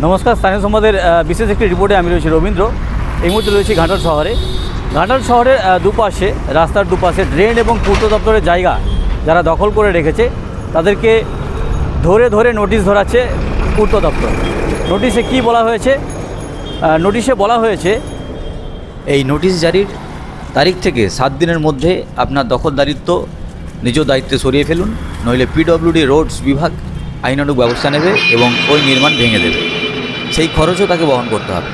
নমস্কার, স্থানীয় সংবাদের বিশেষ একটি রিপোর্টে আমি রয়েছি রবীন্দ্র। এই মুহূর্তে রয়েছি ঘাটাল শহরে। ঘাটাল শহরের দুপাশে, রাস্তার দুপাশে ড্রেন এবং পূর্ত দপ্তরের জায়গা যারা দখল করে রেখেছে তাদেরকে ধরে ধরে নোটিশ ধরাচ্ছে পূর্ত দপ্তর। নোটিশে কি বলা হয়েছে? নোটিশে বলা হয়েছে এই নোটিশ জারির তারিখ থেকে 7 দিনের মধ্যে আপনার দখলদারিত্ব নিজ দায়িত্বে সরিয়ে ফেলুন, নইলে পিডব্লিউডি রোডস বিভাগ আইনানুগ ব্যবস্থা নেবে এবং ওই নির্মাণ ভেঙে দেবে। সেই খরচও তাকে বহন করতে হবে।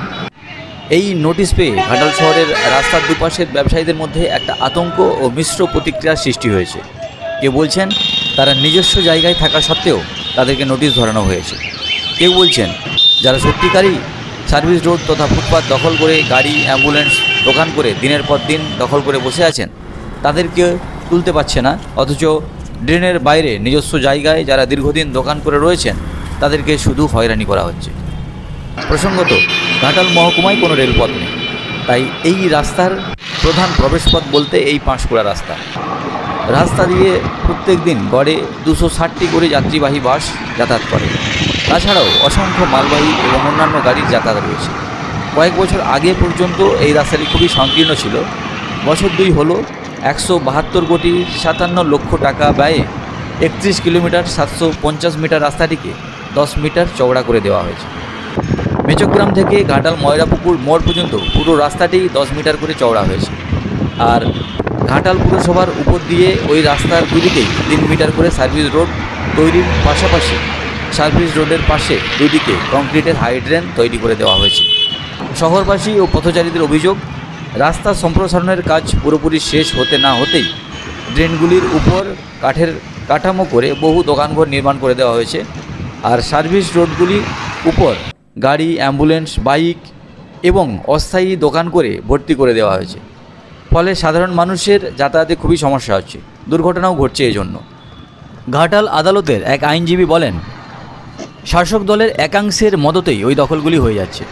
এই নোটিশ পেয়ে ঘাটাল শহরের রাস্তার দুপাশের ব্যবসায়ীদের মধ্যে একটা আতঙ্ক ও মিশ্র প্রতিক্রিয়ার সৃষ্টি হয়েছে। কেউ বলছেন তারা নিজস্ব জায়গায় থাকা সত্ত্বেও তাদেরকে নোটিশ ধরানো হয়েছে। কেউ বলছেন যারা সত্যিকারই সার্ভিস রোড তথা ফুটপাত দখল করে গাড়ি, অ্যাম্বুলেন্স, দোকান করে দিনের পর দিন দখল করে বসে আছেন, তাদেরকে তুলতে পারছে না, অথচ ড্রেনের বাইরে নিজস্ব জায়গায় যারা দীর্ঘদিন দোকান করে রয়েছেন তাদেরকে শুধু হয়রানি করা হচ্ছে। প্রসঙ্গত, ঘাটাল মহকুমায় কোনো রেলপথ নেই, তাই এই রাস্তার প্রধান প্রবেশপথ বলতে এই পাঁশকুড়া রাস্তা। রাস্তা দিয়ে প্রত্যেক দিন গড়ে 260টি করে যাত্রীবাহী বাস যাতায়াত করে। তাছাড়াও অসংখ্য মালবাহী এবং অন্যান্য গাড়ির যাতায়াত রয়েছে। কয়েক বছর আগে পর্যন্ত এই রাস্তাটি খুবই সংকীর্ণ ছিল। বছর 2 হলো 172 কোটি 57 লক্ষ টাকা ব্যয়ে 31 কিলোমিটার 750 মিটার রাস্তাটিকে 10 মিটার চওড়া করে দেওয়া হয়েছে। মেচকগ্রাম থেকে ঘাটাল ময়রাপুকুর মোড় পর্যন্ত পুরো রাস্তাটি 10 মিটার করে চওড়া হয়েছে। আর ঘাটাল পুরসভার উপর দিয়ে ওই রাস্তার দুদিকেই 3 মিটার করে সার্ভিস রোড তৈরির পাশাপাশি সার্ভিস রোডের পাশে দুদিকে কংক্রিটের হাই ড্রেন তৈরি করে দেওয়া হয়েছে। শহরবাসী ও পথচারীদের অভিযোগ, রাস্তা সম্প্রসারণের কাজ পুরোপুরি শেষ হতে না হতেই ড্রেনগুলির উপর কাঠের কাঠামো করে বহু দোকানঘর নির্মাণ করে দেওয়া হয়েছে। আর সার্ভিস রোডগুলির উপর গাড়ি, অ্যাম্বুলেন্স, বাইক এবং অস্থায়ী দোকান করে ভর্তি করে দেওয়া হয়েছে। ফলে সাধারণ মানুষের যাতায়াতে খুবই সমস্যা হচ্ছে, দুর্ঘটনাও ঘটছে এই জন্য। ঘাটাল আদালতের এক আইনজীবী বলেন, শাসক দলের একাংশের মদতেই ওই দখলগুলি হয়ে যাচ্ছে।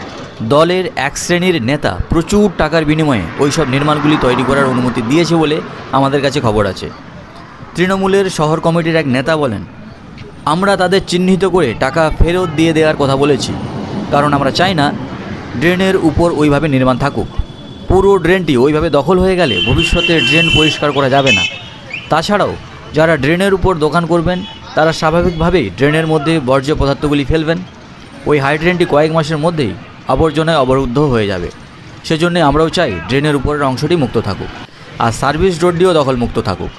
দলের এক শ্রেণীর নেতা প্রচুর টাকার বিনিময়ে ওইসব নির্মাণগুলি তৈরি করার অনুমতি দিয়েছে বলে আমাদের কাছে খবর আছে। তৃণমূলের শহর কমিটির এক নেতা বলেন, আমরা তাদের চিহ্নিত করে টাকা ফেরত দিয়ে দেওয়ার কথা বলেছি, কারণ আমরা চাই না ড্রেনের উপর ওইভাবে নির্মাণ থাকুক। পুরো ড্রেনটি ওইভাবে দখল হয়ে গেলে ভবিষ্যতে ড্রেন পরিষ্কার করা যাবে না। তাছাড়াও যারা ড্রেনের উপর দোকান করবেন তারা স্বাভাবিকভাবেই ড্রেনের মধ্যে বর্জ্য পদার্থগুলি ফেলবেন। ওই হাই ড্রেনটি কয়েক মাসের মধ্যেই আবর্জনায় অবরুদ্ধ হয়ে যাবে। সেজন্য আমরাও চাই ড্রেনের উপরের অংশটি মুক্ত থাকুক, আর সার্ভিস রোডটিও দখলমুক্ত থাকুক।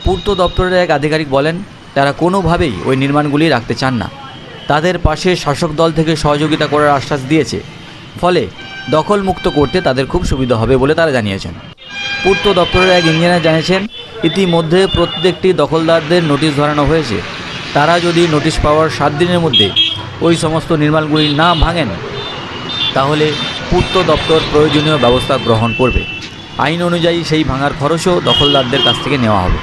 পূর্ত দপ্তরের এক আধিকারিক বলেন, তারা কোনোভাবেই ওই নির্মাণগুলি রাখতে চান না। তাদের পাশে শাসক দল থেকে সহযোগিতা করার আশ্বাস দিয়েছে, ফলে দখলমুক্ত করতে তাদের খুব সুবিধা হবে বলে তারা জানিয়েছেন। পূর্ত দপ্তরের এক ইঞ্জিনিয়ার জানিয়েছেন, ইতিমধ্যে প্রত্যেকটি দখলদারদের নোটিশ ধরানো হয়েছে। তারা যদি নোটিশ পাওয়ার 7 দিনের মধ্যে ওই সমস্ত নির্মাণগুলি না ভাঙেন, তাহলে পূর্ত দপ্তর প্রয়োজনীয় ব্যবস্থা গ্রহণ করবে। আইন অনুযায়ী সেই ভাঙার খরচও দখলদারদের কাছ থেকে নেওয়া হবে।